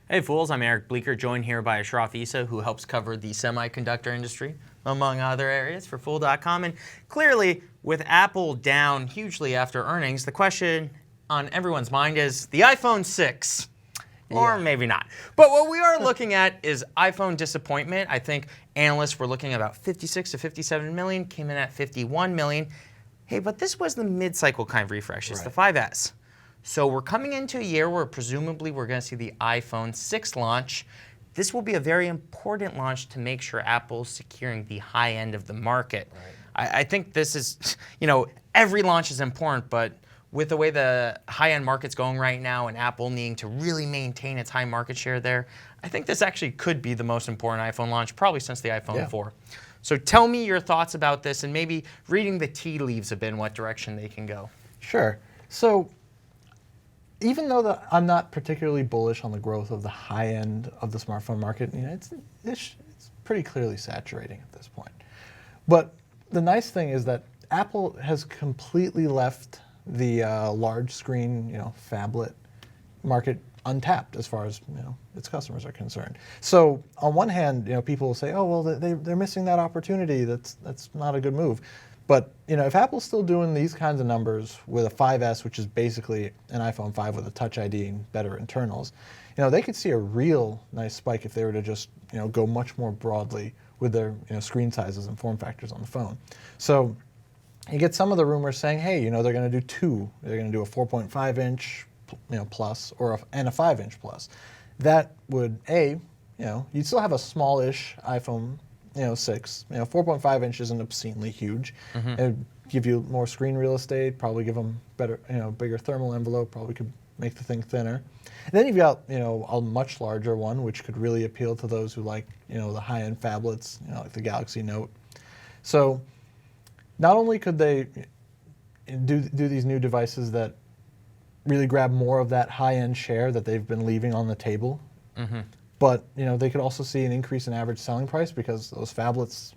Hey fools, I'm Eric Bleeker, joined here by Ashraf Issa, who helps cover the semiconductor industry, among other areas, for Fool.com. And clearly, with Apple down hugely after earnings, the question on everyone's mind is the iPhone 6. Or maybe not. But what we are looking at is iPhone disappointment. I think analysts were looking at about 56 to 57 million, came in at 51 million. Hey, but this was the mid-cycle kind of refresh. It's the 5S. So we're coming into a year where presumably we're going to see the iPhone 6 launch. This will be a very important launch to make sure Apple's securing the high end of the market. I think this is, every launch is important, but with the way the high-end market's going right now and Apple needing to really maintain its high market share there, I think this actually could be the most important iPhone launch probably since the iPhone 4. So tell me your thoughts about this and maybe reading the tea leaves a bit in what direction they can go. Sure. So even though I'm not particularly bullish on the growth of the high end of the smartphone market, it's pretty clearly saturating at this point. But the nice thing is that Apple has completely left the large screen, phablet market untapped as far as its customers are concerned. So on one hand, people will say, oh well, they're missing that opportunity. That's not a good move. But if Apple's still doing these kinds of numbers with a 5S, which is basically an iPhone 5 with a Touch ID and better internals, they could see a real nice spike if they were to just go much more broadly with their screen sizes and form factors on the phone. So you get some of the rumors saying, hey, they're going to do two. They're going to do a 4.5 inch plus and a 5 inch plus. That would you'd still have a smallish iPhone 6. 4.5 inch isn't obscenely huge. It would give you more screen real estate, probably give them better, bigger thermal envelope, probably could make the thing thinner. And then you've got, a much larger one, which could really appeal to those who like, the high-end phablets, like the Galaxy Note. So not only could they do these new devices that really grab more of that high-end share that they've been leaving on the table, but they could also see an increase in average selling price because those phablets,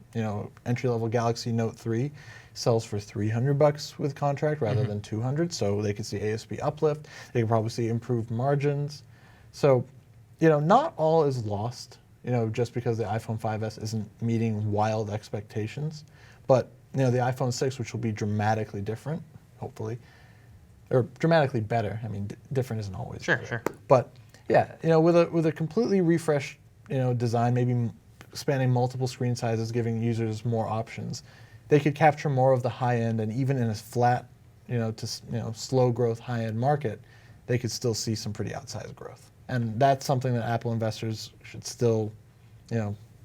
entry-level Galaxy Note 3 sells for $300 with contract rather than $200. So they could see ASP uplift. They could probably see improved margins. So, not all is lost, just because the iPhone 5S isn't meeting wild expectations. But, the iPhone 6, which will be dramatically different, hopefully, or dramatically better. I mean, different isn't always Sure. But yeah, with a completely refreshed, design, maybe spanning multiple screen sizes, giving users more options, they could capture more of the high end, and even in a flat, slow growth high end market, they could still see some pretty outsized growth. And that's something that Apple investors should still,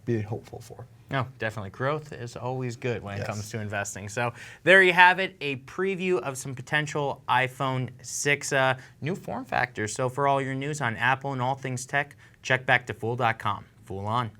be hopeful for. No, definitely. Growth is always good when it comes to investing. So there you have it, a preview of some potential iPhone 6 new form factors. So for all your news on Apple and all things tech, check back to Fool.com. Fool on.